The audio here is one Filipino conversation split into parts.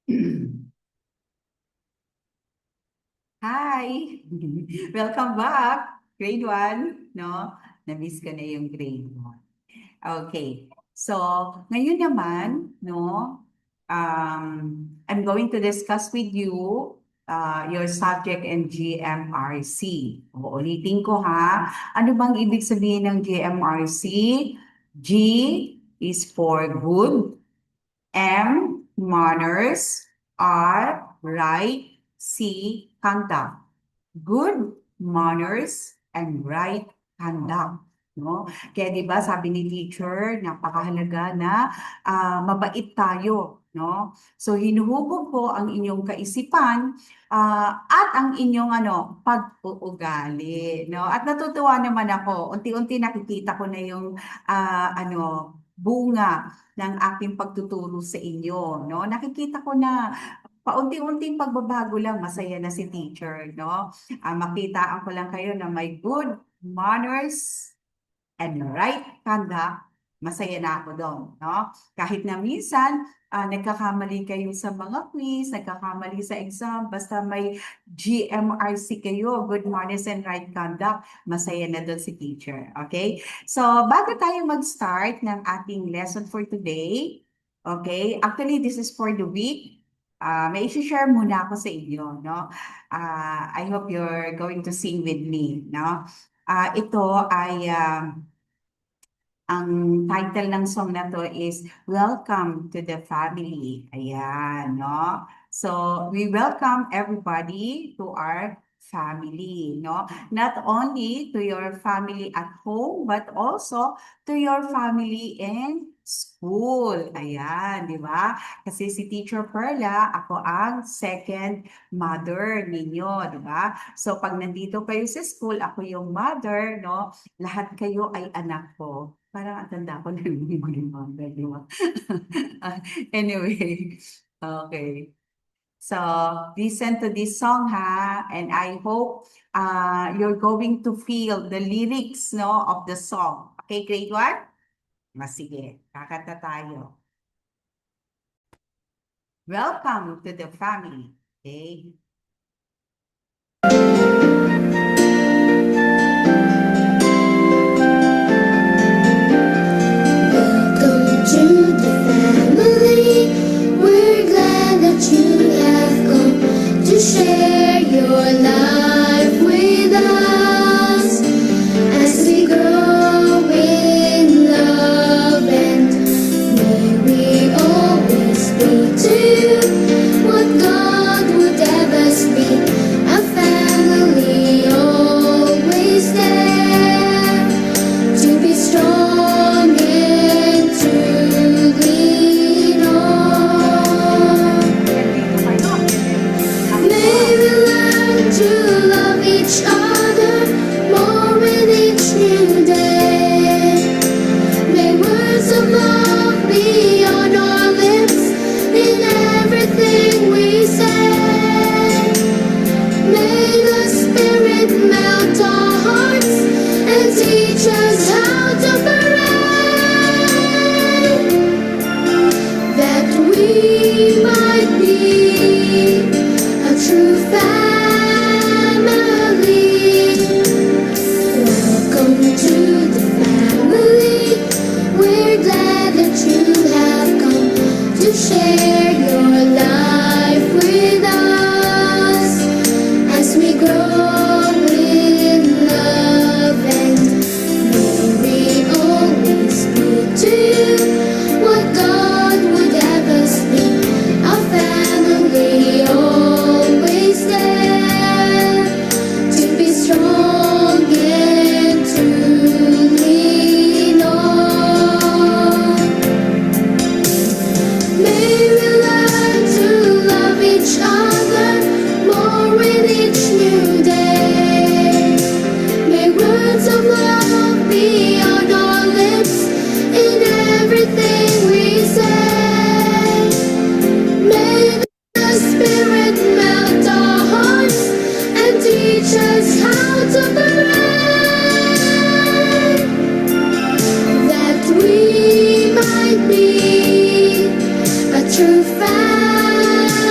Hi! Welcome back, grade 1, no? Na-miss ko na yung grade 1. Okay. So, ngayon naman, no, I'm going to discuss with you your subject in GMRC. Ulitin ko ha. Ano bang ibig sabihin ng GMRC? G is for good, M, manners, R, right, C, conduct. Good manners and right conduct. No? Kaya 'di ba sabi ni teacher, napakahalaga na mabait tayo, no? So hinuhubog ko ang inyong kaisipan at ang inyong pag-uugali, no? At natutuwa naman ako, unti-unti nakikita ko na yung bunga ng aking pagtuturo sa inyo, no? Nakikita ko na paunti-unting pagbabago lang, masaya na si teacher, no? Makitaan ko lang kayo na may good manners and right conduct, masaya na ako doon, no? Kahit na minsan, nagkakamali kayo sa mga quiz, nagkakamali sa exam, basta may GMRC kayo, good manners and right conduct, masaya na doon si teacher, okay? So, bago tayo mag-start ng ating lesson for today, okay? Actually, this is for the week. May isi-share muna ako sa inyo, no? I hope you're going to sing with me, no? Ito ay ang title ng song na to is Welcome to the Family. Ayan, no? So, we welcome everybody to our family, no? Not only to your family at home, but also to your family in school. Ayan, di ba? Kasi si Teacher Perla, ako ang second mother ninyo, di ba? So, pag nandito kayo sa school, ako yung mother, no? Lahat kayo ay anak ko. Parang ang tanda ko na yung mother, di ba? Anyway, okay. So, listen to this song ha, and I hope you're going to feel the lyrics, no, of the song. Okay, grade 1? Sige, kakanta tayo. Welcome to the family. Okay? Share your life with us as we grow in love, and may we always be to you what God would have us be, a family always there to be strong and to lean on. May we learn to love each other more with each new day. May words of love be on our lips in everything we say. May the Spirit melt our hearts and teach us how to pray, that we might be a true family. Welcome to the family. We're glad that you have come to share your life with us as we grow in love, and may we always be to you what God would have us be, a family always there to be strong and to lean on. May we learn to love each other more with each new day. May words of love be on our lips in everything we say. May the Spirit melt our hearts and teach us how to pray, that we might be a true family.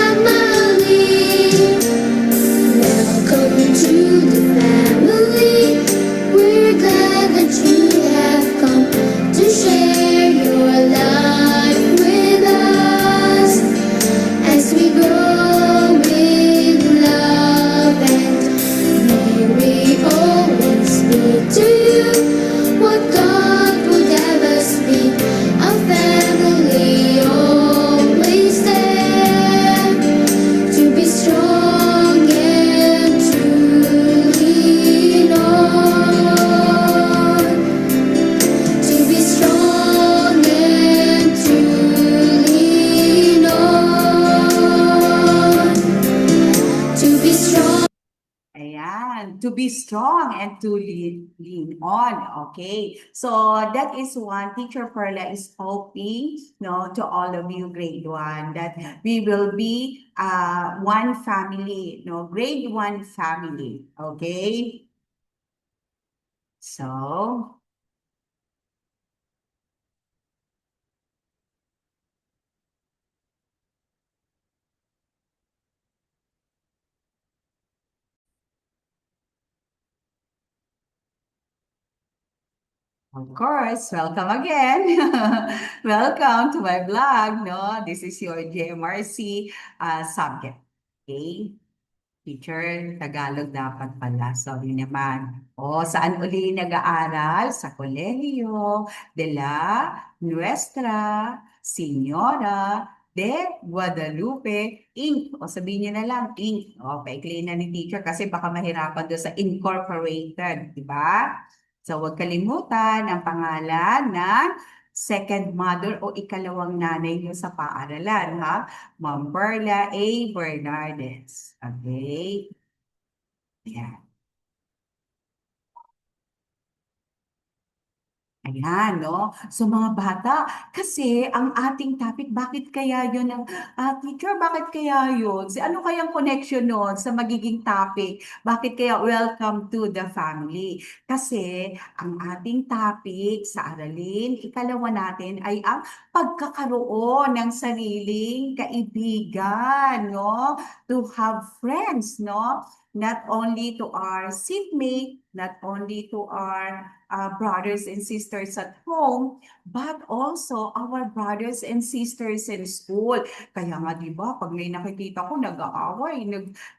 to be strong and to lean on. Okay, so that is one. Teacher Perla is hoping, no, to all of you grade 1 that we will be one family, no, grade 1 family. Okay, so of course, welcome again. Welcome to my vlog, no? This is your GMRC subject. Okay? Teacher, Tagalog dapat pala. Sorry naman. O, saan uli nag-aaral? Sa Kolehiyo de la Nuestra Señora de Guadalupe, Inc. O sabihin niyo na lang, Inc. O, paikli na ni teacher kasi baka mahirapan doon sa incorporated, di ba? So, huwag kalimutan ang pangalan ng second mother o ikalawang nanay niyo sa paaralan, ha? Ma'am Perla A. Bernardes. Okay. Ayan. Ayan, no? So mga bata, kasi ang ating topic, bakit kaya yun ang, teacher, bakit kaya yun? Ano kayang connection nun sa magiging topic? Bakit kaya welcome to the family? Kasi ang ating topic sa aralin, ikalawa natin ay ang pagkakaroon ng sariling kaibigan, no? To have friends, no? Not only to our seatmate, not only to our brothers and sisters at home, but also our brothers and sisters in school. Kaya nga, di ba, pag may nakikita ko, nag-aaway,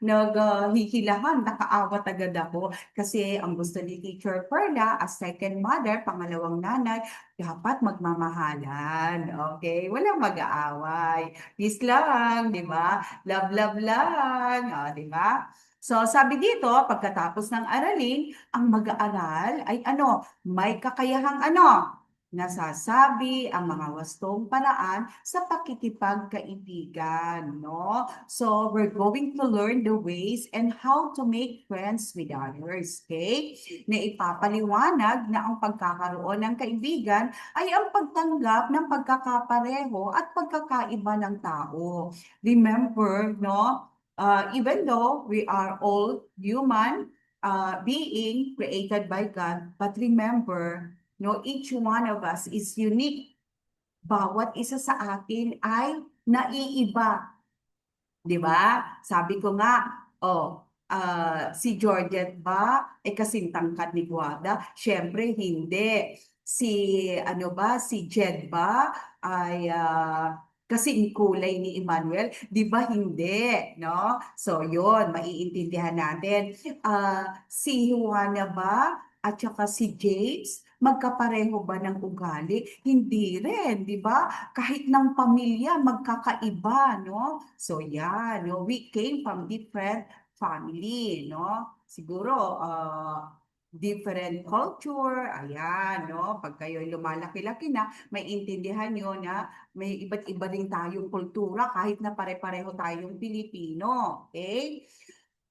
naghihilahan, nakaawat agad ako. Kasi ang gusto ni Teacher Perla, as second mother, pangalawang nanay, dapat magmamahalan. Okay? Walang mag-aaway. Peace lang, di ba? Love, love lang. O, di ba? So, sabi dito, pagkatapos ng aralin, ang mag-aaral ay ano, may kakayahang ano, nasasabi ang mga wastong paraan sa pakikipagkaibigan, no? So, we're going to learn the ways and how to make friends with others, okay? Na ipapaliwanag na ang pagkakaroon ng kaibigan ay ang pagtanggap ng pagkakapareho at pagkakaiba ng tao. Remember, no? Even though we are all human, being created by God. But remember, no, each one of us is unique. Bawat isa sa atin ay naiiba. Di ba? Sabi ko nga, si Georgette ba, kasing tangkad ni Guada? Siyempre, hindi. Si, ano ba, si Jed ba, ay kasing kulay ni Emmanuel? Di ba hindi? No? So, yun, maiintindihan natin. Si Juana ba, at saka si James, magkapareho ba ng ugali? Hindi rin, di ba? Kahit ng pamilya, magkakaiba, no? So yan, no? We came from different family, no? Siguro, different culture, ayan, no? Pag kayo lumalaki-laki na, may intindihan nyo na may iba't iba rin tayong kultura kahit na pare-pareho tayong Pilipino, okay?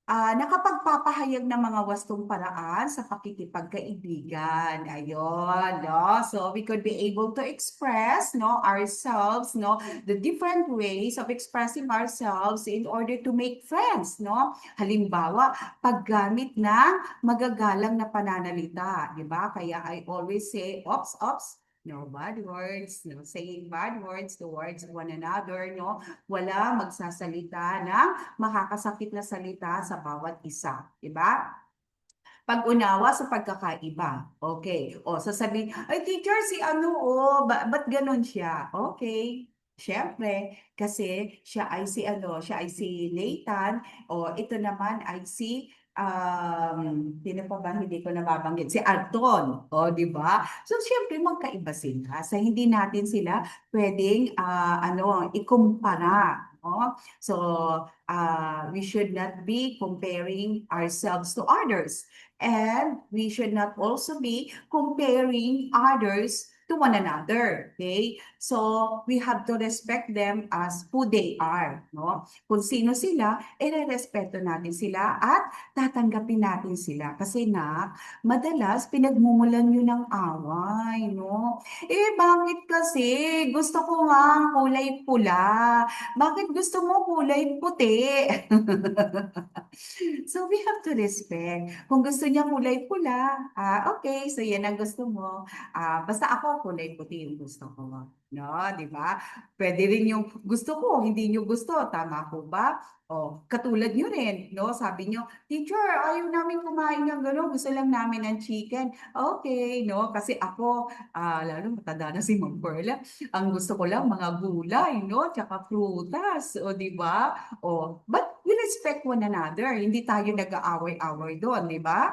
Nakapagpapahayag ng mga wastong paraan sa pakikipagkaibigan. Ayun, no? So we could be able to express, no, ourselves, no, the different ways of expressing ourselves in order to make friends, no? Halimbawa, paggamit ng magagalang na pananalita, di ba? Kaya I always say, ops, ops, no bad words, no saying bad words towards one another, no? Wala magsasalita ng makakasakit na salita sa bawat isa, di ba? Pag-unawa sa pagkakaiba. Okay. O, sasabihin, ay teacher, si ano, ba't ganun siya? Okay. Siyempre, kasi siya ay si ano, siya ay si Nathan, o ito naman ay si sino pa ba hindi ko nababanggit? Si Arton, o di ba? So, siyempre, magkaiba sila. Sa hindi natin sila pwedeng ikumpara. No? So, we should not be comparing ourselves to others. And we should not also be comparing others to one another. Okay? So, we have to respect them as who they are. No? Kung sino sila, respeto natin sila at tatanggapin natin sila. Kasi madalas pinagmumulan yun ng away. No? Bakit kasi? Gusto ko nga ang kulay pula. Bakit gusto mo kulay puti? So we have to respect. Kung gusto niya kulay pula, okay, so yan ang gusto mo. Basta ako kulay puti yung gusto ko. No, di ba? Pwede rin yung gusto ko, hindi niyo gusto. Tama po ba? O, katulad niyo rin, no? Sabi niyo, teacher, ayaw namin kumain ng gano'n. Gusto lang namin ng chicken. Okay, no? Kasi ako, lalo matanda na si Ma'am Perla, ang gusto ko lang mga gulay, no? Tsaka prutas, o di ba? O, but we respect one another. Hindi tayo nag-aaway-away doon, di ba?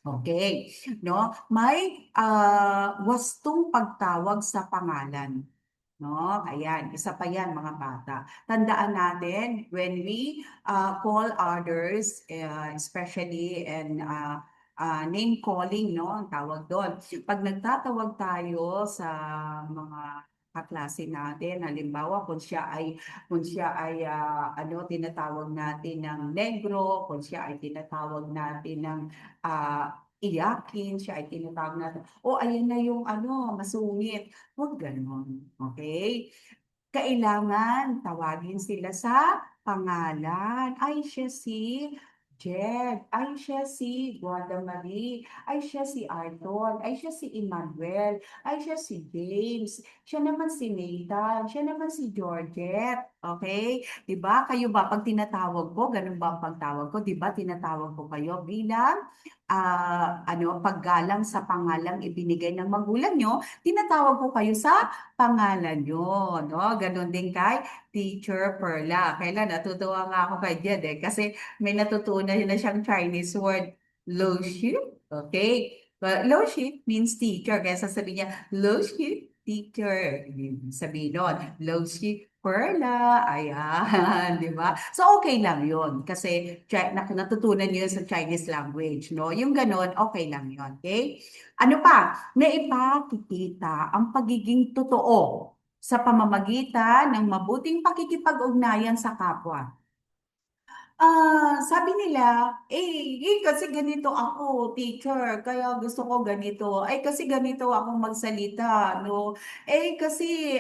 Okay, no? May wastong pagtawag sa pangalan. No? Ayan, isa pa yan mga bata. Tandaan natin, when we call others, especially and name calling, no? Ang tawag doon. Pag nagtatawag tayo sa mga kaklase natin, halimbawa kung siya ay tinatawag natin ng negro, kung siya ay tinatawag natin ng iyakin, siya ay tinatawag natin, ayan na yung masungit. Huwag ganon. Okay? Kailangan tawagin sila sa pangalan. Ay, siya si Jed. Ay, siya si Guada Marie. Ay, siya si Arton. Ay, siya si Emmanuel. Ay, siya si James. Siya naman si Nathan. Siya naman si Georgette. Okay? Diba? Kayo ba, pag tinatawag ko, ganun ba ang pagtawag ko? Diba, tinatawag ko kayo bilang paggalang sa pangalang ibinigay ng magulang nyo, tinatawag ko kayo sa pangalan nyo, no? Ganon din kay Teacher Perla. Kailan natutuwa nga ako kay Jed kasi may natutunan na siyang Chinese word, Loshi. Okay? Loshi means teacher. Kaya sasabihin niya, Loshi, teacher. Sabihin nun, Loshi, Perla. Ayan, di ba? So, okay lang yun. Kasi natutunan niyo yun sa Chinese language, no? Yung ganon, okay lang yun. Okay? Ano pa? Na ipakikita ang pagiging totoo sa pamamagitan ng mabuting pakikipag-ugnayan sa kapwa. Sabi nila, kasi ganito ako, teacher, kaya gusto ko ganito. Ay, kasi ganito akong magsalita, no? Kasi,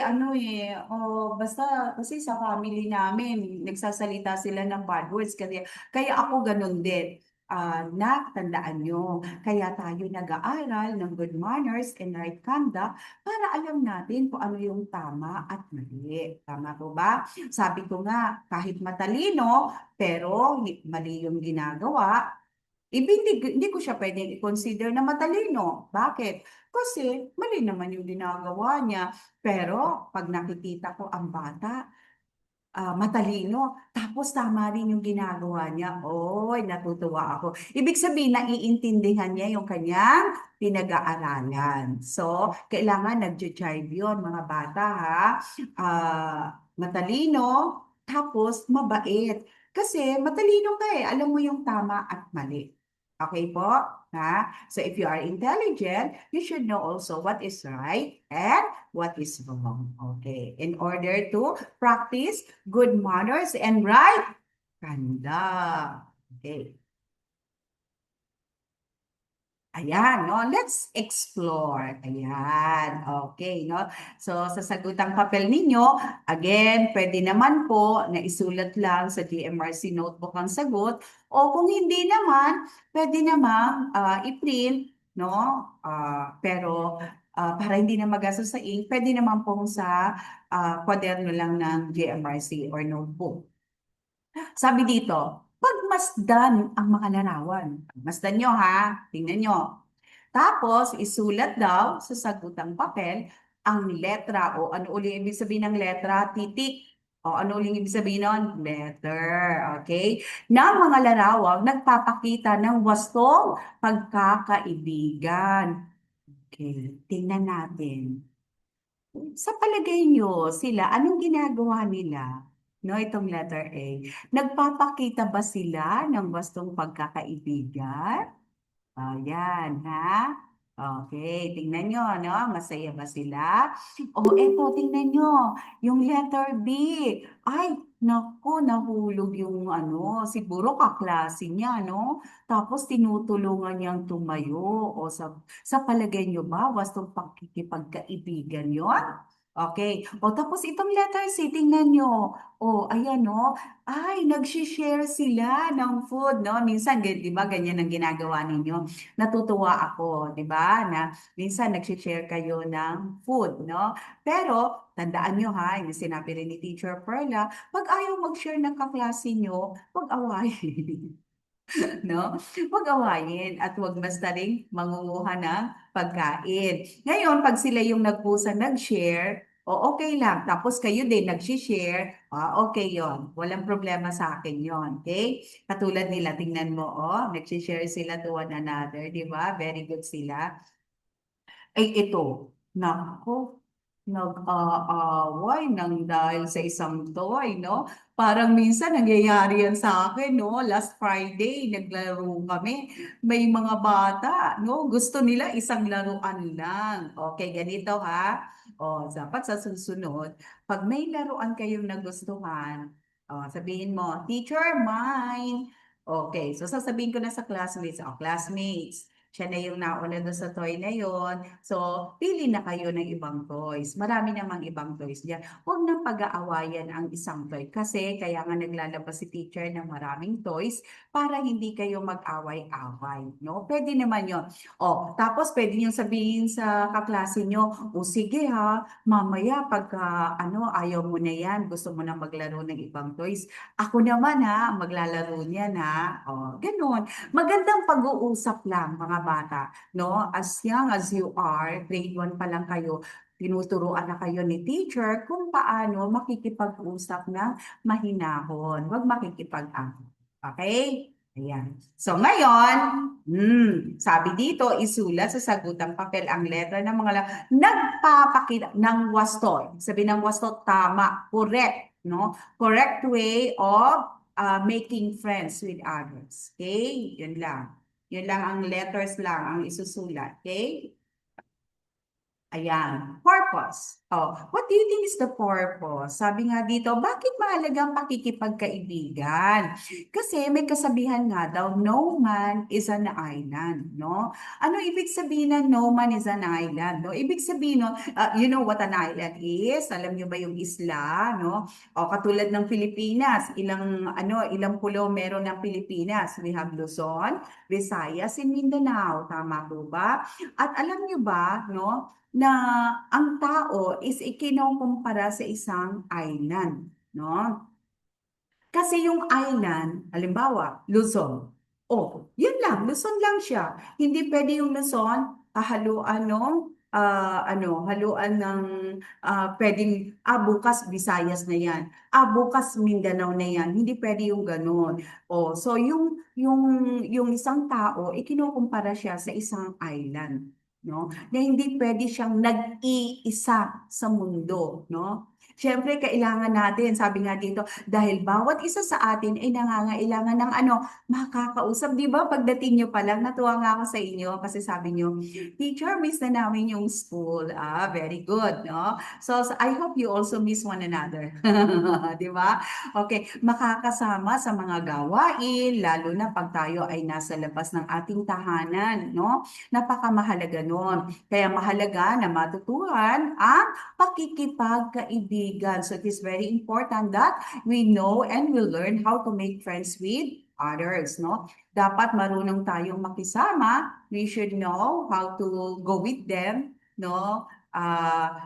basta, kasi sa family namin, nagsasalita sila ng bad words, kaya ako ganun din. Tandaan nyo, kaya tayo nag-aaral ng good manners and right conduct para alam natin kung ano yung tama at mali. Tama po ba? Sabi ko nga, kahit matalino, pero mali yung ginagawa, hindi ko siya pwedeng i-consider na matalino. Bakit? Kasi mali naman yung ginagawa niya. Pero pag nakikita ko ang bata, matalino, tapos tama rin yung ginagawa niya, oy, natutuwa ako. Ibig sabihin, naiintindihan niya yung kanyang pinag-aaralan. So, kailangan nag-jive yun, mga bata, ha? Matalino, tapos mabait. Kasi matalino ka alam mo yung tama at mali. Okay po? Ha? So, if you are intelligent, you should know also what is right and what is wrong. Okay. In order to practice good manners and right conduct. Okay. Ayan, no? Let's explore. Ayan, okay, no? So, sa sagutang papel ninyo, again, pwede naman po na isulat lang sa GMRC notebook ang sagot o kung hindi naman, pwede naman i-print, no? Pero para hindi na magastos sa ink, pwede naman po sa kwaderno lang ng GMRC or notebook. Sabi dito, pagmasdan ang mga larawan. Pagmasdan nyo ha, tingnan nyo. Tapos, isulat daw sa sagutang papel ang letra o ano ulit ibig sabihin ng letra, titik. O ano ulit ibig sabihin nun? Letter. Okay? Na mga larawang nagpapakita ng wastong pagkakaibigan. Okay, tingnan natin. Sa palagay nyo, sila, anong ginagawa nila? No, itong letter A. Nagpapakita ba sila ng wastong pagkakaibigan? Ayan, ha? Okay, tingnan nyo, no? Masaya ba sila? O, eto, tingnan nyo, yung letter B. Ay, naku, nahulog yung ano, siguro kaklase niya, no? Tapos tinutulungan niyang tumayo. O, sa palagay nyo ba, wastong pakikipagkaibigan yon? Okay. O, tapos itong letter C, tingnan nyo. O, ayan, no? Ay, nag-share sila ng food, no? Minsan, di ba, ganyan ang ginagawa ninyo. Natutuwa ako, 'di ba? Na minsan nag-share kayo ng food, no? Pero tandaan nyo ha, yung sinabi rin ni Teacher Perla, pag ayaw mag-share ng kaklase nyo, wag awayin. No? Huwag awayin at huwag basta ring mangunguha ng pagkain. Ngayon, pag sila yung nagpusa nag-share, o okay lang. Tapos kayo din nag-share, okay yon. Walang problema sa akin yon. Okay? Katulad nila, tingnan mo, nag-share sila to one another, di ba? Very good sila. Ay, ito. Nako, nag-aaway nang dahil sa isang toy, no? Parang minsan nangyayari yan sa akin, no? Last Friday, naglaro kami. May mga bata, no? Gusto nila isang laruan lang. Okay, ganito ha. O, dapat sa susunod, pag may laruan kayong nagustuhan, sabihin mo, Teacher, mine. Okay, so sasabihin ko na sa classmates, classmates, siya na yung nauna doon sa toy na yon. So, pili na kayo ng ibang toys. Marami namang ibang toys diyan. Huwag nang pag-aawayan ang isang toy kasi kaya nga naglalabas si teacher ng maraming toys para hindi kayo mag-away-away, no? Pwede naman 'yon. O, tapos pwede niyo sabihin sa kaklase niyo, "O sige ha, mamaya pagka ano ayaw mo na 'yan, gusto mo na maglaro ng ibang toys, ako naman ha, maglalaro niyan ha." O, ganun. Magandang pag-uusap lang mga bata, no? As young as you are, grade 1 pa lang kayo, tinuturuan na kayo ni teacher kung paano makikipag-usap ng mahinahon. Huwag makikipag-away. Okay? Ayan. So ngayon, sabi dito, isulat sa sagutang papel ang letra ng mga nagpapakita ng wasto. Sabi ng wasto, tama, correct, no? Correct way of making friends with others. Okay? Yun lang. Yun lang ang letters lang ang isusulat. Okay? Ayan. Purpose. Oh, what do you think is the purpose? Sabi nga dito, bakit mahalaga ang pakikipagkaibigan? Kasi may kasabihan nga daw, no man is an island, no? Ano ibig sabihin ng no man is an island, no? Ibig sabihin, no, you know what an island is? Alam niyo ba yung isla, no? O katulad ng Pilipinas, ilang pulo meron ng Pilipinas? We have Luzon, Visayas, and Mindanao, tama po ba? At alam niyo ba, no? Na ang tao is ikinukumpara sa isang island, no? Kasi yung island, halimbawa, Luzon. Oh, yun lang, Luzon lang siya. Hindi pwede yung Luzon, haluan ng haluan ng pwedeng bukas Visayas na yan. Bukas Mindanao na yan. Hindi pwede yung ganun. Oh, so yung isang tao, ikinukumpara siya sa isang island, no? Na hindi pwede siyang nag-iisa sa mundo, no? Siyempre, kailangan natin, sabi nga dito, dahil bawat isa sa atin ay nangangailangan ng makakausap. Di ba? Pagdating nyo pa lang, natuwa nga ako sa inyo kasi sabi nyo, teacher, miss na namin yung school. Very good, no? So I hope you also miss one another. Di ba? Okay, makakasama sa mga gawain, lalo na pag tayo ay nasa labas ng ating tahanan, no? Napakamahalaga nun. Kaya mahalaga na matutuhan ang pakikipagkaibigan. So it is very important that we know and we learn how to make friends with others, no? Dapat marunong tayong makisama. We should know how to go with them, no?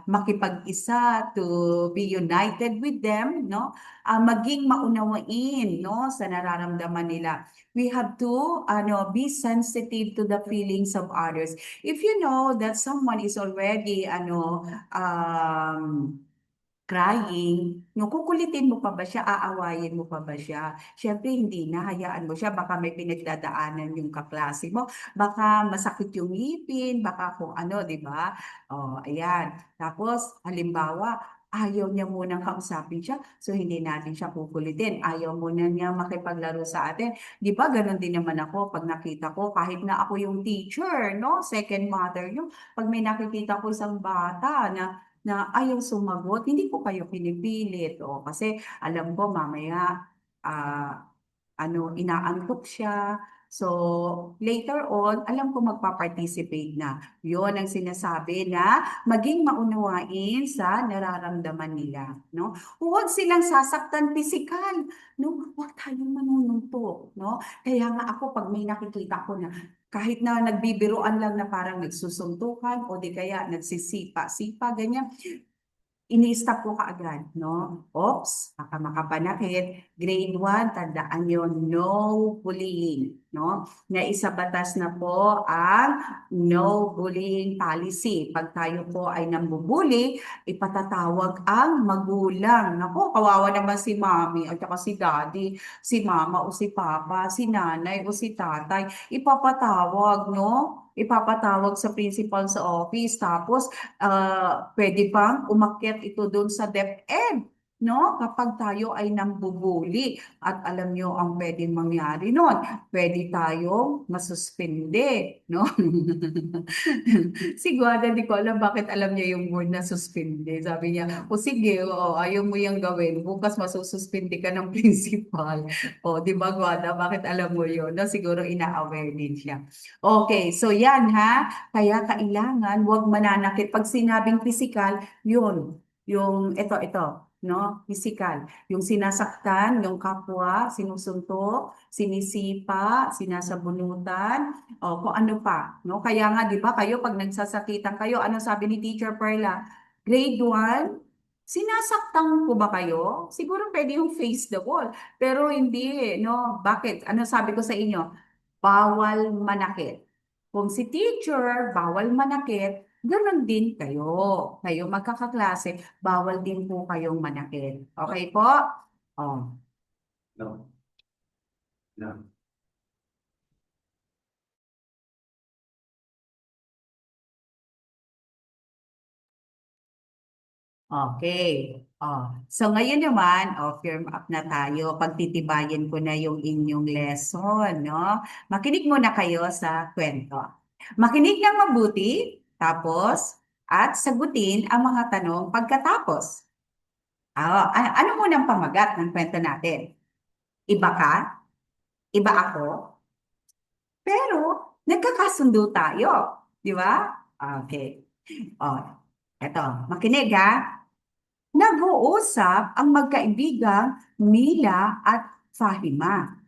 Makipag-isa, to be united with them, no? Maging maunawain, no, sa nararamdaman nila. We have to be sensitive to the feelings of others. If you know that someone is already crying, no, kukulitin mo pa ba siya, aawayin mo pa ba siya? Siyempre hindi na, hayaan mo siya, baka may pinagdadaanan yung kaklase mo, baka masakit yung ngipin, baka kung ano, di ba? Oh, ayan. Tapos, halimbawa, ayaw niya munang kausapin siya, so hindi natin siya kukulitin. Ayaw muna niya makipaglaro sa atin. Di ba, ganun din naman ako pag nakita ko, kahit na ako yung teacher, no? Second mother yung pag may nakikita ko isang bata na ayaw sumagot, hindi ko kayo pinipilit. O, kasi alam ko mamaya, inaantok siya. So, later on, alam ko magpa-participate na. Yon ang sinasabi na maging maunawain sa nararamdaman nila, no? Huwag silang sasaktan pisikal, no? Huwag tayong manunumpo, no? Kaya nga ako pag may nakikita ko na kahit na nagbibiruan lang na parang nagsusuntukan o di kaya nagsisipa-sipa, ganyan, ini-stop ko kaagad, no? Oops, baka makapanakit. Grade 1, tandaan yon, no bullying, no? Na isa batas na po ang no bullying policy. Pag tayo po ay nambubuli, ipatatawag ang magulang. Naku, kawawa naman si mami at saka si daddy, si mama o si papa, si nanay o si tatay. Ipapatawag, no? Ipapatawag sa principal sa office. Tapos, pwede pang umakyat ito doon sa DepEd, no? Kapag tayo ay nambubuli at alam nyo ang pwedeng mangyari noon, pwede tayong masuspende, no? Si Guada, di ko alam bakit alam niya yung word na suspende. Sabi niya, o sige, o, ayaw mo yung gawin, bukas masususpende ka ng principal. O, di ba Guada, bakit alam mo yun? No, siguro ina-aware din siya. Okay, so yan ha. Kaya kailangan wag mananakit. Pag sinabing physical, yun. Yung ito, no? Physical. Yung sinasaktan, yung kapwa, sinusuntok, sinisipa, sinasabunutan, o kung ano pa, no? Kaya nga, di ba, kayo pag nagsasakitan kayo, ano sabi ni Teacher Perla? Grade 1, sinasaktan ko ba kayo? Siguro pwede yung face the wall, pero hindi, no? Bakit? Ano sabi ko sa inyo? Bawal manakit. Kung si teacher, bawal manakit, ganun din kayo. Kayo magkakaklase, bawal din po kayong manakit. Okay po? Oh. No. No. Okay. Oh. So ngayon naman, firm up na tayo. Pagtitibayin ko na yung inyong lesson, no? Makinig muna kayo sa kwento. Makinig ng mabuti, tapos, at sagutin ang mga tanong pagkatapos. Ano munang pamagat ng kwento natin? Iba ka? Iba ako? Pero, nagkakasundo tayo. Di ba? Okay. Oh, eto, makinig ha. Nag-uusap ang magkaibigang Mila at Fahima.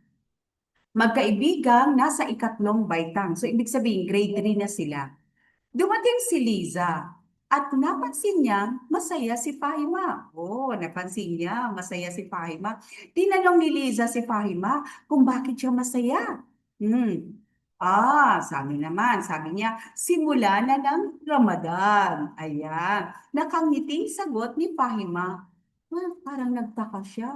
Magkaibigang nasa ikatlong baitang. So, ibig sabihin, grade 3 na sila. Dumating si Liza at napansin niya masaya si Fahima. Oh, napansin niya masaya si Fahima. Tinanong ni Liza si Fahima kung bakit siya masaya. Sabi niya, simula na ng Ramadan. Ayan. Nakangiting sagot ni Fahima. Well, parang nagtaka siya.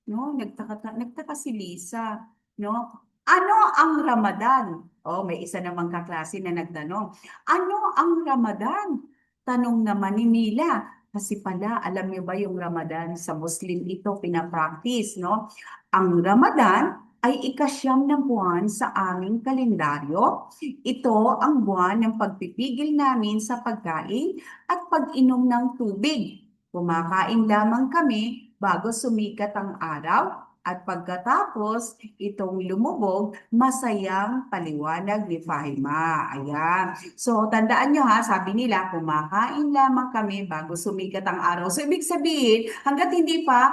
No, nagtaka si Lisa. No? Ano ang Ramadan? Oh, may isa namang kaklase na nagtanong. Ano ang Ramadan? Tanong naman ni Mila. Kasi pala, alam niyo ba yung Ramadan sa Muslim ito pinapractice, no? Ang Ramadan ay ikasyam na buwan sa aming kalendaryo. Ito ang buwan ng pagpipigil namin sa pagkain at pag-inom ng tubig. Kumakain lamang kami bago sumikat ang araw at pagkatapos itong lumubog, masayang paliwanag ni Fahima. Ayan. So, tandaan nyo ha, sabi nila, kumakain lamang kami bago sumikat ang araw. So, ibig sabihin, hanggat hindi pa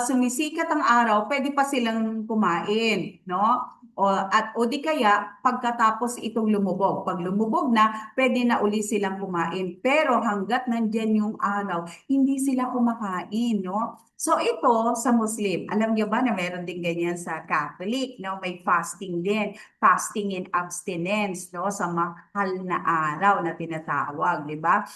sumisikat ang araw, pwede pa silang kumain, no? O di kaya, pagkatapos itong lumubog. Pag lumubog na, pwede na uli silang kumain. Pero hanggat nandyan yung araw, hindi sila kumakain, no? So ito sa Muslim, alam niyo ba na meron din ganyan sa Catholic, no? May fasting din, fasting and abstinence, no? Sa mahal na araw na tinatawag, di ba?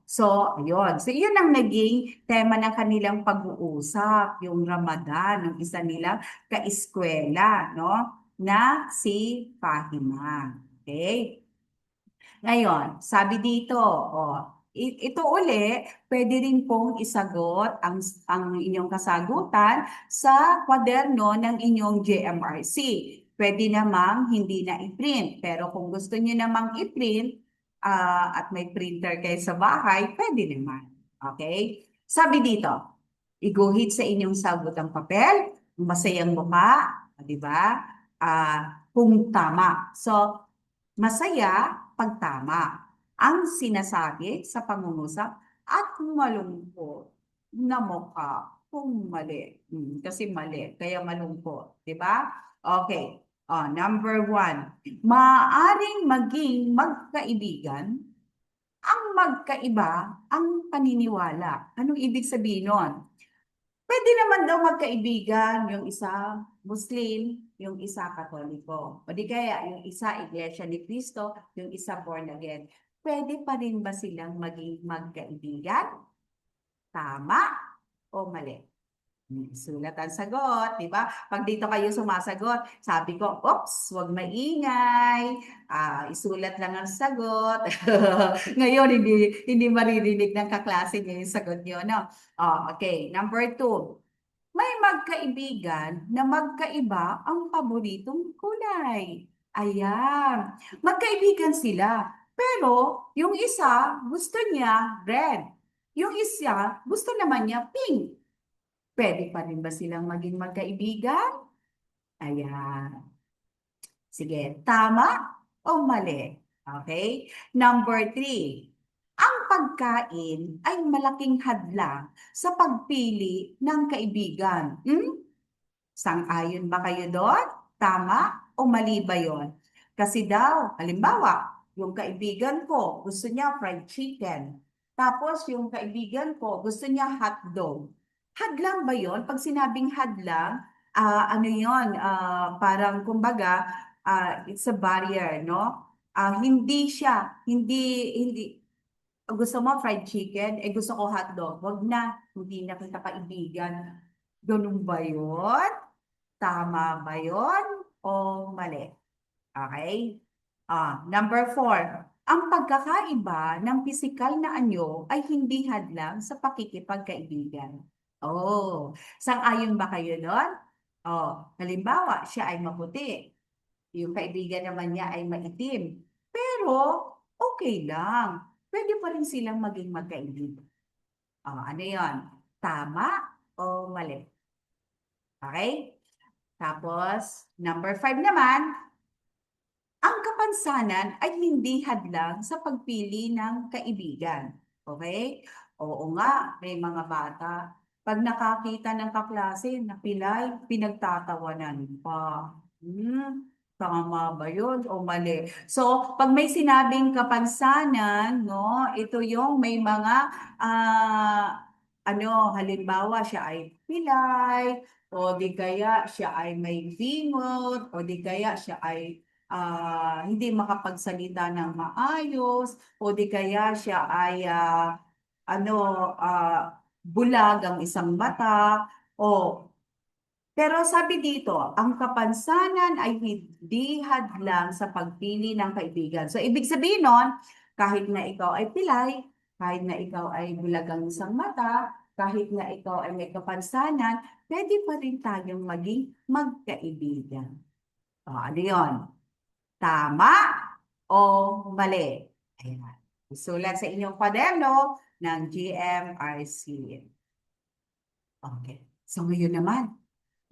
So ayun. So yun ang naging tema ng kanilang pag-uusap, yung Ramadan, ng isa nilang kaeskwela, no? Na si Fahima. Okay? Ngayon, sabi dito, ito uli, pwede rin pong isagot ang inyong kasagutan sa kwaderno ng inyong GMRC. Pwede namang hindi na i-print. Pero kung gusto niyo namang i-print at may printer kayo sa bahay, pwede naman. Okay? Sabi dito, iguhit sa inyong sagot ang papel, masayang mukha, di ba? Kung tama. So, masaya pag tama. Ang sinasabi sa pangungusap at malungkot na mukha kung mali. Kasi mali, kaya malungkot. Di ba? Okay. Number 1. Maaaring maging magkaibigan ang magkaiba ang paniniwala. Anong ibig sabihin nun? Pwede naman daw magkaibigan, yung isa Muslim, yung isa Katoliko. O di kaya yung isa Iglesia ni Cristo, yung isa born again. Pwede pa rin ba silang maging magkaibigan? Tama o mali? Sulat ang sagot, di ba? Pag dito kayo sumasagot, sabi ko, oops, huwag maingay. Isulat lang ang sagot. Ngayon, hindi maririnig ng kaklase niyo yung sagot niyo, no? Okay, number 2. May magkaibigan na magkaiba ang paboritong kulay. Ayan. Magkaibigan sila. Pero yung isa gusto niya red. Yung isa gusto naman niya pink. Pwede pa rin ba silang maging magkaibigan? Ayan. Sige, tama o mali? Okay? Number 3. Ang pagkain ay malaking hadlang sa pagpili ng kaibigan. Sang-ayon ba kayo doon? Tama o mali ba yon? Kasi daw, halimbawa, yung kaibigan ko gusto niya fried chicken. Tapos yung kaibigan ko gusto niya hotdog. Hadlang ba yon? Pag sinabing hadlang, ano yon? Parang kumbaga, it's a barrier, no? Hindi, gusto mo fried chicken, gusto ko hotdog. Wag na, hindi na kita kaibigan. Ganun ba yun? Tama ba yun? O mali? Okay? Number 4. Ang pagkakaiba ng pisikal na anyo ay hindi hadlang sa pakikipagkaibigan. Oh, sang-ayon ba kayo doon? Halimbawa, siya ay maputi. Yung kaibigan naman niya ay maitim. Pero, okay lang. Pwede pa rin silang maging magkaibigan. Ano yon? Tama o mali? Okay? Tapos, number 5 naman, ang kapansanan ay hindi hadlang sa pagpili ng kaibigan. Okay? Oo nga, may mga bata. Pag nakakita ng kaklase na pilay, pinagtatawanan pa. Tama ba yun o mali? So, pag may sinabing kapansanan, no, ito yung may mga, halimbawa siya ay pilay, o di kaya siya ay may vingot, o di kaya siya ay hindi makapagsalita ng maayos, o di kaya siya ay bulag ang isang mata, pero sabi dito, ang kapansanan ay hindi hadlang sa pagpili ng kaibigan. So, ibig sabihin nun, kahit na ikaw ay pilay, kahit na ikaw ay bulag ang isang mata, kahit na ikaw ay may kapansanan, pwede pa rin tayong maging magkaibigan. Ano yun? Tama o mali? Ayan. Isulat sa inyong kwaderno ng GMRC. Okay. So ngayon naman,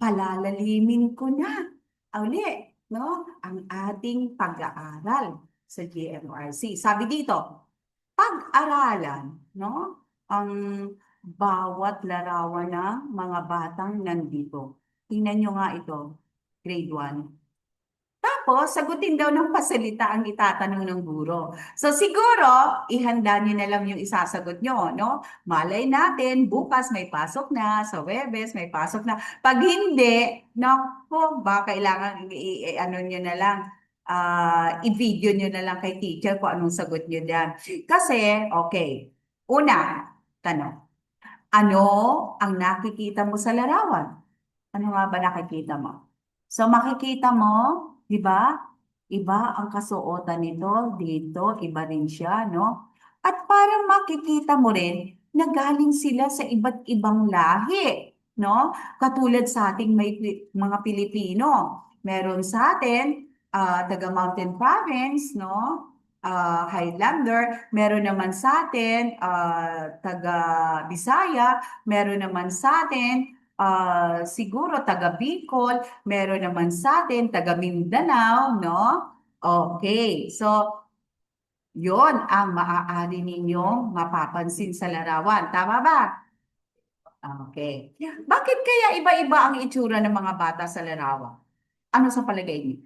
palalalimin ko na uli, no, ang ating pag-aaral sa GMRC. Sabi dito, pag-aralan, no, ang bawat larawan ng mga batang nandito. Tingnan nyo nga ito, grade 1. Tapos, sagutin daw ng pasalita ang itatanong ng guro. So, siguro, ihanda niyo na lang yung isasagot nyo, no? Malay natin, bukas may pasok na, sa Webes may pasok na. Pag hindi, naku, ba kailangan ano nyo na lang, i-video nyo na lang kay teacher kung anong sagot nyo dyan. Kasi, okay, una, tanong, ano ang nakikita mo sa larawan? Ano nga ba nakikita mo? So makikita mo, di ba? Iba ang kasuotan nito, dito, iba rin siya, no? At parang makikita mo rin na galing sila sa iba't ibang lahi, no? Katulad sa ating mga Pilipino. Meron sa atin, taga Mountain Province, no? Highlander. Meron naman sa atin, taga Bisaya. Meron naman sa atin, siguro taga Bicol. Meron naman sa atin, taga Mindanao, no? Okay. So, yon ang maaari ninyong mapapansin sa larawan. Tama ba? Okay. Bakit kaya iba-iba ang itsura ng mga bata sa larawan? Ano sa palagay niyo?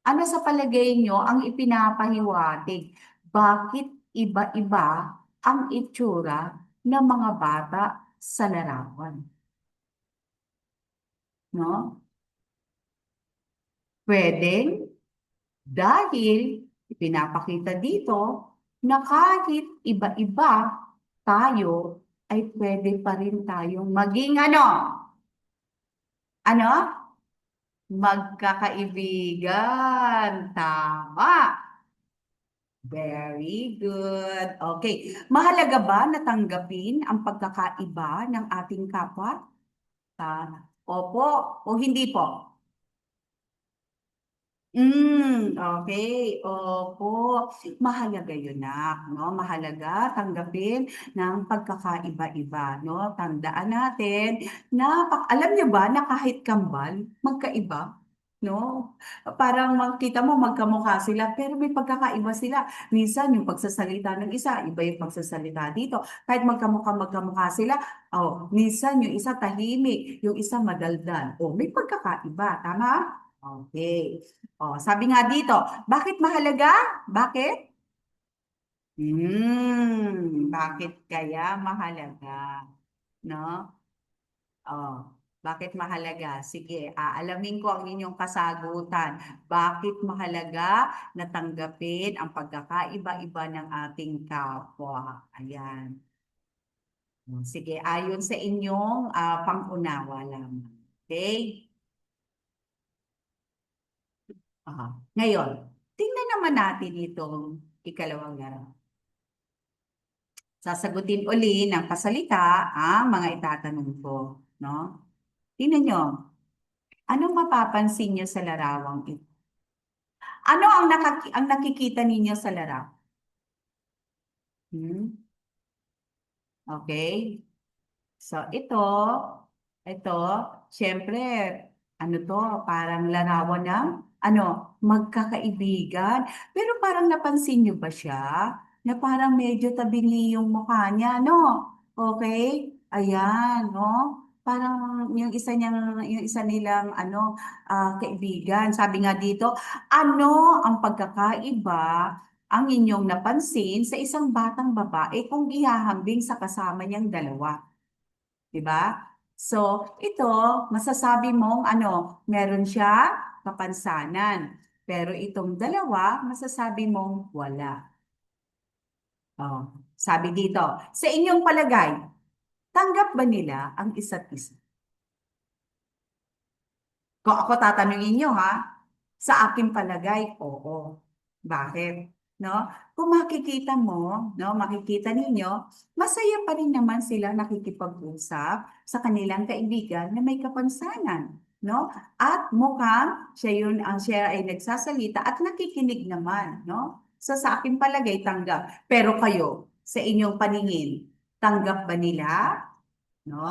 Ano sa palagay niyo ang ipinapahiwatig? Bakit iba-iba ang itsura ng mga bata sa larawan? No? Pwedeng dahil ipinapakita dito na kahit iba-iba tayo, ay pwede pa rin tayong maging ano? Ano? Magkakaibigan. Tama. Very good. Okay. Mahalaga ba na tanggapin ang pagkakaiba ng ating kapwa? Opo o hindi po? Okay. Opo. Mahalaga yun na, no? Mahalaga tanggapin ng pagkakaiba-iba, no? Tandaan natin na alam niyo ba na kahit kambal, magkaiba, no? Parang makita mo magkamukha sila, pero may pagkakaiba sila. Minsan yung pagsasalita ng isa, iba yung pagsasalita dito. Kahit magkamukha sila, minsan yung isa tahimik, yung isa madaldal. May pagkakaiba, tama? Okay. Sabi nga dito, bakit mahalaga? Bakit? Bakit kaya mahalaga? No? Oh, bakit mahalaga? Sige, aalamin ko ang inyong kasagutan. Bakit mahalaga na tanggapin ang pagkakaiba-iba ng ating kapwa? Ayan. Sige, ayon sa inyong pang-unawa lamang. Okay? Ngayon, tingnan naman natin itong ikalawang laro. Sasagutin uli ng pasalita ang mga itatanong ko, no? Tingnan nyo, anong mapapansin nyo sa larawang ito? Ano ang nakikita ninyo sa larawan? Hmm? Okay? So, ito, syempre, ano to, parang larawan ng, magkakaibigan. Pero parang napansin nyo ba siya? Na parang medyo tabingi yung mukha niya, no? Okay? Ayan, no? Parang yung isa nilang, kaibigan. Sabi nga dito, ano ang pagkakaiba ang inyong napansin sa isang batang babae kung ihahambing sa kasama niyang dalawa? 'Di ba? So, ito, masasabi mong meron siya kapansanan. Pero itong dalawa, masasabi mong wala. Sabi dito, sa inyong palagay, tanggap ba nila ang isa't isa? Kung ako tatanungin nyo ha, sa aking palagay, oo. Bakit? No? Kung makikita mo, no, makikita ninyo, masaya pa rin naman sila nakikipag-usap sa kanilang kaibigan na may kapansanan, no? At mukhang siya ay nagsasalita at nakikinig naman, no? So sa aking palagay, tanggap. Pero kayo, sa inyong paningin, tanggap ba nila? No?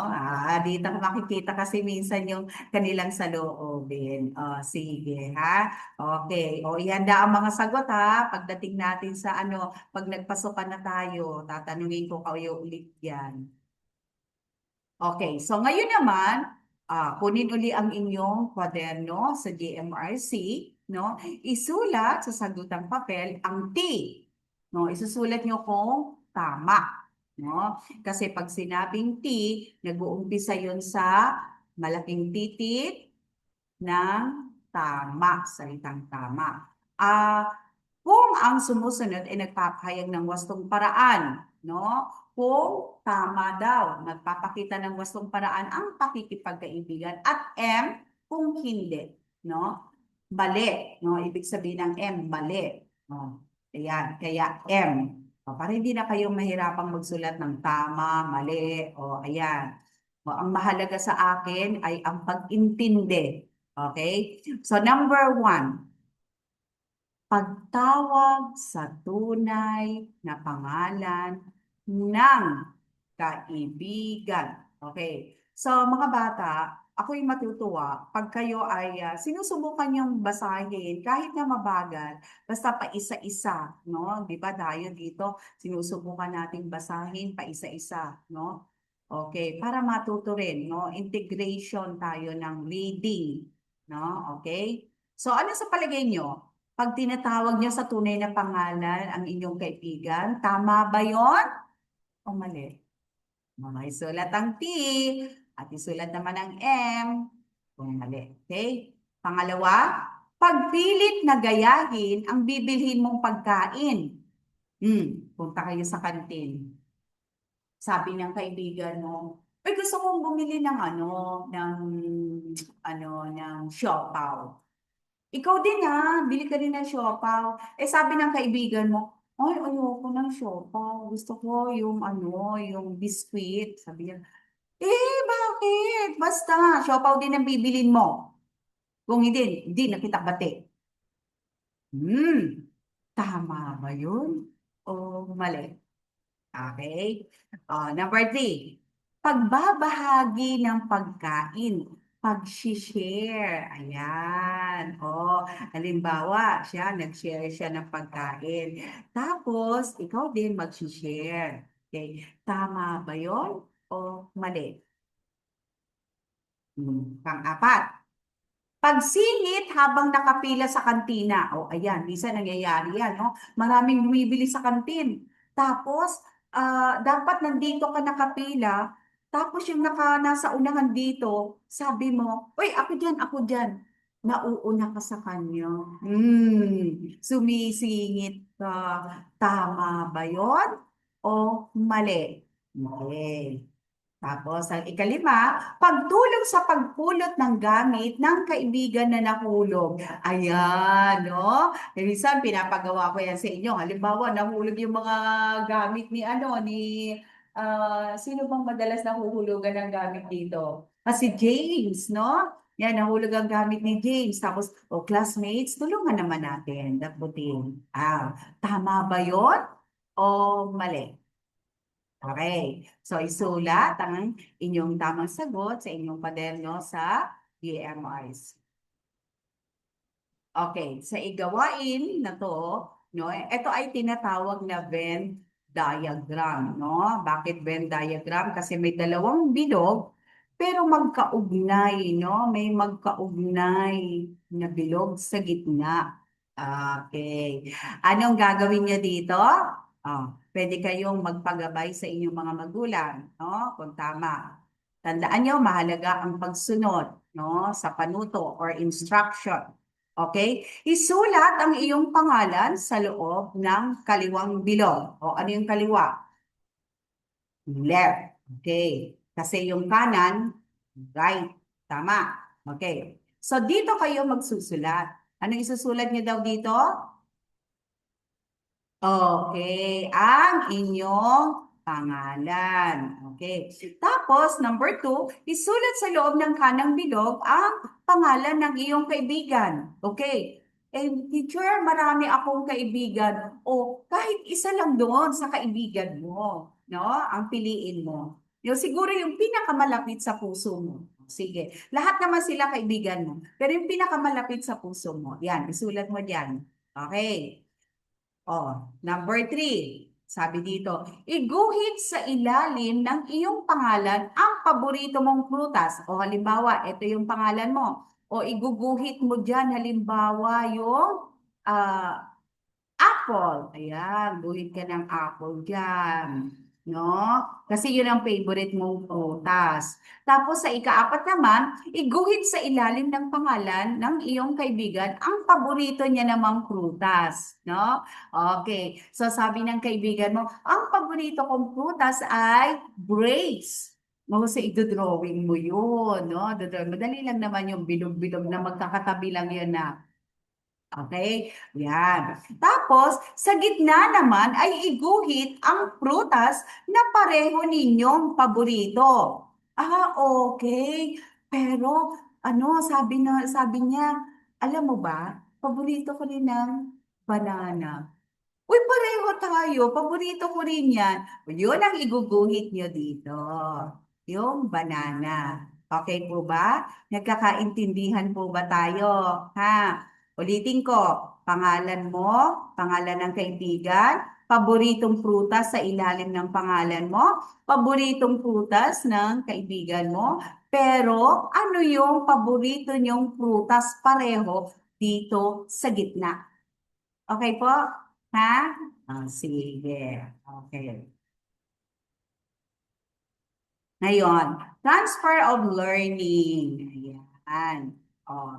Dito ko makikita kasi minsan yung kanilang saloobin. Sige, ha? Okay. Ihanda ang mga sagot, ha? Pagdating natin sa pag nagpasukan na tayo, tatanungin ko kayo ulit yan. Okay. So, ngayon naman, kunin uli ang inyong kwaderno sa GMRC, no? Isulat sa sagutang papel ang T. No? Isusulat nyo kung tama. No? Kasi pag sinabing T, nag-uumpisa yun sa malaking titik ng tama, salitang tama. Kung ang sumusunod ay nagpapahayag ng wastong paraan, no? Kung tama daw, nagpapakita ng wastong paraan ang pakikipagkaibigan, at M kung hindi, no? Mali, no? Ibig sabihin ng M, mali. Ayan, kaya M. Para hindi na kayong mahirapang magsulat ng tama, mali, o ayan. Ang mahalaga sa akin ay ang pag-intindi. Okay? So number 1, pagtawag sa tunay na pangalan ng kaibigan. Okay. So mga bata, ako'y matutuwa pag kayo ay sinusubukan yung basahin kahit na mabagal, basta pa isa-isa, no? 'Di ba tayo dito, sinusubukan nating basahin pa isa-isa, no? Okay, para matuto rin, no? Integration tayo ng reading, no? Okay? So ano sa palagay nyo? Pag tinatawag niyo sa tunay na pangalan ang inyong kaibigan, tama ba yon o mali? Isulat ang T at isulat naman ang M kung mali. Okay? Pangalawa, pagpilit na gayahin ang bibilhin mong pagkain. Punta kayo sa kantin. Sabi ng kaibigan mo, ay gusto kong bumili ng ng siopaw. Ikaw din bili ka din ng siopaw. Sabi ng kaibigan mo, ay, ayoko ng siopaw. Gusto ko yung yung biscuit. Sabi niya, bakit? Basta, siopaw din ang bibilin mo. Kung hindi na kita bati. Tama ba yun? O mali? Okay. Number 3, pagbabahagi ng pagkain. Pag-share. Ayan. Halimbawa, nag-share siya ng pagkain. Tapos, ikaw din mag-share. Okay. Tama ba yon o mali? Pang-apat, pagsingit habang nakapila sa kantina. Ayan, minsan nangyayari yan, no? Maraming bumibili sa kantin. Tapos, dapat nandito ka nakapila. Tapos yung nasa unahan dito, sabi mo, uy, ako dyan, ako dyan. Nauuna ka sa kanya. Sumisingit ka. Tama ba yon o mali? Mali. Tapos, ang ikalima, pagtulong sa pagpulot ng gamit ng kaibigan na nahulog. Ayan, no? Minsan, pinapagawa ko yan sa inyo. Halimbawa, nahulog yung mga gamit sino bang madalas nahuhulugan ng gamit dito? Si James, no? Yan, nahulog ang gamit ni James. Tapos, classmates, tulungan naman natin. Daputin. Tama ba yon o mali? Okay. So, isulat ang inyong tamang sagot sa inyong kwaderno sa UMRs. Okay. Sa igawain na to, no, ito ay tinatawag na Venn diagram, no? Bakit Venn diagram? Kasi may dalawang bilog, pero magkaugnay, no? May magkaugnay na bilog sa gitna. Okay. Anong gagawin niyo dito? Pwede kayong magpagabay sa inyong mga magulang, no? Kung tama. Tandaan nyo, mahalaga ang pagsunod, no? Sa panuto or instruction. Okay? Isulat ang iyong pangalan sa loob ng kaliwang bilog. Ano yung kaliwa? Left. Okay. Kasi yung kanan, right. Tama. Okay. So, dito kayo magsusulat. Anong isusulat niyo daw dito? Okay, ang inyong pangalan. Okay. Tapos, number 2, isulat sa loob ng kanang bilog ang pangalan ng iyong kaibigan. Okay. Teacher, marami akong kaibigan. Kahit isa lang doon sa kaibigan mo, no? Ang piliin mo. Siguro yung pinakamalapit sa puso mo. Sige. Lahat naman sila kaibigan mo. Pero yung pinakamalapit sa puso mo, yan, isulat mo diyan. Okay. Number 3, sabi dito, iguhit sa ilalim ng iyong pangalan ang paborito mong prutas. Halimbawa, ito yung pangalan mo. Iguguhit mo dyan, halimbawa, yung apple. Ayan, guhit ka ng apple dyan. No? Kasi yun ang favorite mong prutas. Tapos sa ikaapat naman, iguhit sa ilalim ng pangalan ng iyong kaibigan ang paborito niya namang prutas. No? Okay. So sabi ng kaibigan mo, ang paborito kong prutas ay grapes. So i-drawing mo yun. No? Madali lang naman yung bilog-bilog na magkakatabi lang yun na Okay? Yan. Tapos, sa gitna naman ay iguhit ang prutas na pareho ninyong paborito. Ah, okay. Pero, sabi niya, alam mo ba, paborito ko rin ng banana. Uy, pareho tayo. Paborito ko rin yan. Yun ang iguguhit nyo dito. Yung banana. Okay po ba? Nagkakaintindihan po ba tayo? Ha? Ulitin ko. Pangalan mo, pangalan ng kaibigan, paboritong prutas sa ilalim ng pangalan mo, paboritong prutas ng kaibigan mo, pero ano yung paborito nyong prutas pareho dito sa gitna? Okay po? Ha? Sige. Okay. Ngayon, transfer of learning. Ayan.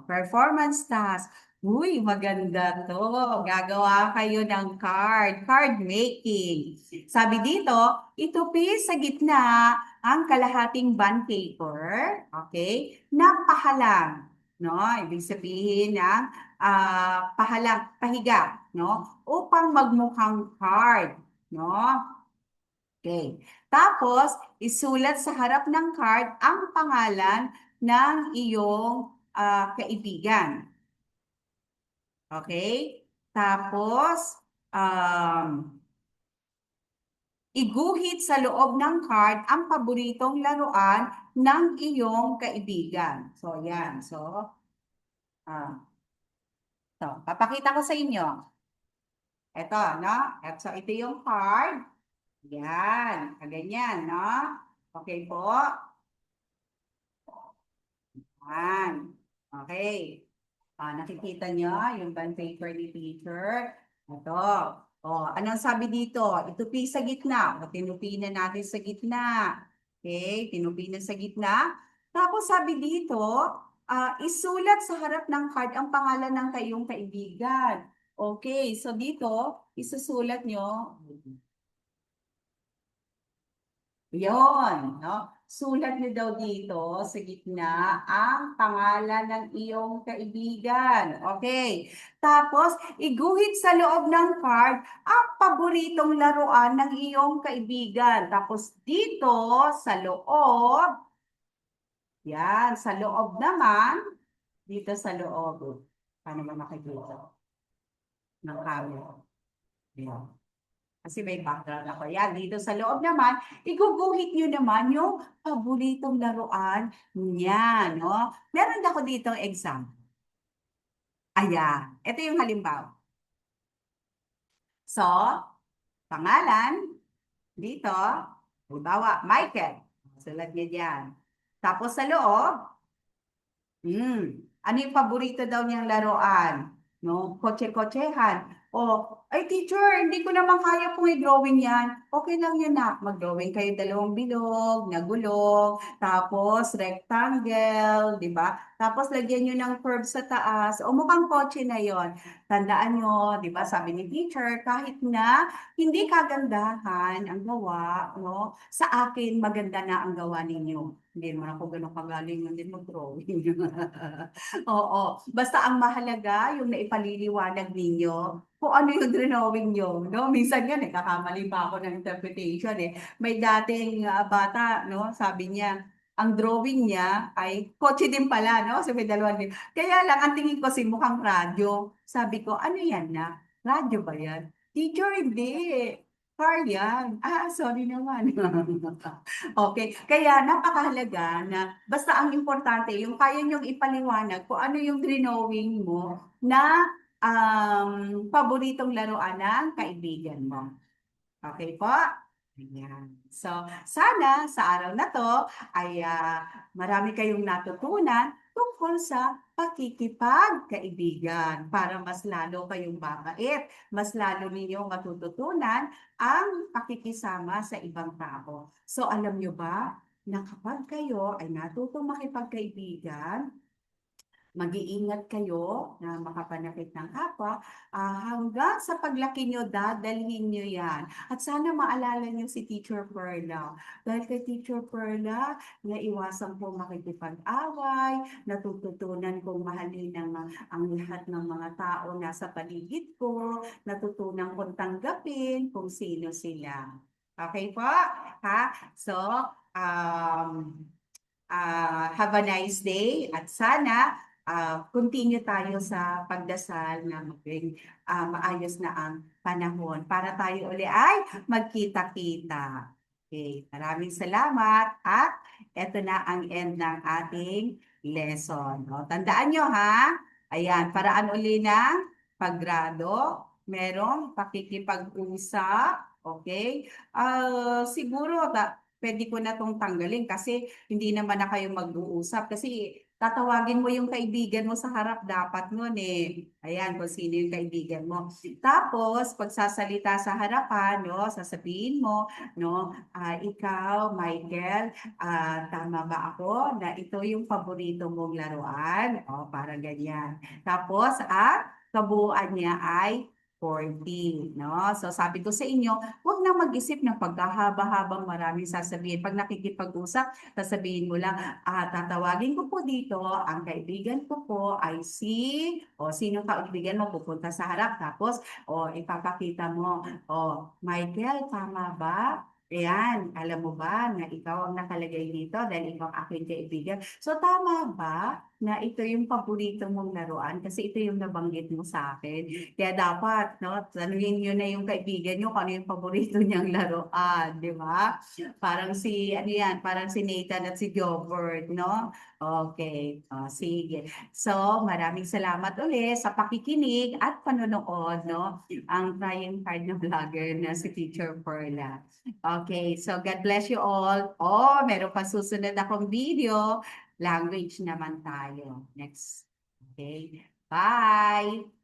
Performance task. Uy, maganda to. Gagawa kayo ng card making. Sabi dito, itupi sa gitna ang kalahating bond paper, okay, na pahalang. No? Ibig sabihin ng pahalang, pahiga, no? Upang magmukhang card, no? Okay. Tapos, isulat sa harap ng card ang pangalan ng iyong kaibigan. Okay? Tapos, iguhit sa loob ng card ang paboritong laruan ng iyong kaibigan. So, yan. Ah, papakita ko sa inyo. Ito, no? So, ito yung card. Yan. Ganyan, no? Okay po. Yan. Okay. Nakikita nyo yung bond paper ni teacher. Ito. Anong sabi dito? Itupi sa gitna. Tinupi na natin sa gitna. Okay, tinupi na sa gitna. Tapos sabi dito, isulat sa harap ng card ang pangalan ng kayong kaibigan. Okay, so dito, isusulat nyo. Yon, no? Sulat niyo daw dito sa gitna ang pangalan ng iyong kaibigan. Okay. Tapos, iguhit sa loob ng card ang paboritong laruan ng iyong kaibigan. Tapos, dito sa loob, yan, sa loob naman, dito sa loob. Paano ba makikita? Ng camera. Yan. Kasi may background ako. Yan, dito sa loob naman, iguguhit nyo naman yung paboritong laruan niya, no? Meron ako dito example. Ayan, ito yung halimbawa. So, pangalan, dito, halimbawa, Michael. Sulat niya dyan. Tapos sa loob, ano yung paborito daw niyang laruan? No? Kotse-kotsehan. Ay teacher, hindi ko naman kaya pong i-drawing yan. Okay lang yan na. Mag-drawing kayo dalawang bilog, na gulong, tapos rectangle, di ba? Tapos lagyan nyo ng curve sa taas. O mukhang kotse na yon. Tandaan nyo, di ba? Sabi ni teacher, kahit na hindi kagandahan ang gawa, no? Sa akin, maganda na ang gawa ninyo. Hindi naman ako ganun kagaling yun din mag-drawing. Oo. Basta ang mahalaga, yung naipaliliwanag ninyo, kung ano yung drawing nyo. No? Minsan nga, nagkakamali pa ako ng interpretation eh. May dating bata, no? Sabi niya, ang drawing niya ay kotse din pala, no? So may dalawa din. Kaya lang, ang tingin ko si mukhang radyo. Sabi ko, ano yan na? Radyo ba yan? Teacher, hindi. Car yan. Sorry naman. Okay, kaya napakahalaga na basta ang importante, yung kaya niyong ipaliwanag kung ano yung drawing mo na paboritong laruan ng kaibigan mo. Okay po? Ayan. So, sana sa araw na to ay marami kayong natutunan tungkol sa pakikipagkaibigan para mas lalo kayong babait, mas lalo ninyong matututunan ang pakikisama sa ibang tao. So, alam nyo ba na kapag kayo ay natutong makipagkaibigan, Mag-iingat kayo na makapanakit ng kapwa, hanggang sa paglaki nyo, dadalhin nyo yan. At sana maalala nyo si Teacher Perla. Dahil kay Teacher Perla, naiwasan ko makikipag-away, natututunan kong mahalin ang lahat ng mga tao nasa paligid ko, natutunan kong tanggapin kung sino sila. Okay po? Ha? So, um, have a nice day at sana continue tayo sa pagdasal na maging maayos na ang panahon para tayo uli ay magkita-kita. Okay, maraming salamat at eto na ang end ng ating lesson. O, tandaan nyo ha, ayan, paraan uli ng paggrado, merong pakikipag-usap, okay? Siguro pwede ko na tong tanggalin kasi hindi naman na kayo mag-uusap kasi tatawagin mo yung kaibigan mo sa harap dapat nun eh. Ayan, kung sino yung kaibigan mo. Tapos, pagsasalita sa harapan, no, sasabihin mo, no, ikaw, Michael, tama ba ako na ito yung paborito mong laruan? O, parang ganyan. Tapos, kabuuan niya ay 40, no? So, sabi ko sa inyo, huwag na mag-isip ng pagkahaba-habang maraming sasabihin. Pag nakikipag-usap, sasabihin mo lang, tatawagin ko po dito, ang kaibigan ko po ay sino kaibigan mo pupunta sa harap, tapos, ipapakita mo, Michael, tama ba? Ayan, alam mo ba na ikaw ang nakalagay dito dahil ikaw ang aking kaibigan? So, tama ba na ito yung paborito mong laruan? Kasi ito yung nabanggit mo sa akin. Kaya dapat, no, tanungin nyo na yung kaibigan nyo kung ano yung paborito niyang laruan, di ba? Parang parang si Nathan at si Gilbert, no? Okay, sige. So, maraming salamat ulit sa pakikinig at panonood, no? Ang trying hard na vlogger na si Teacher Perla. Okay, so God bless you all. Meron pa susunod akong video. Language naman tayo. Next. Okay, bye!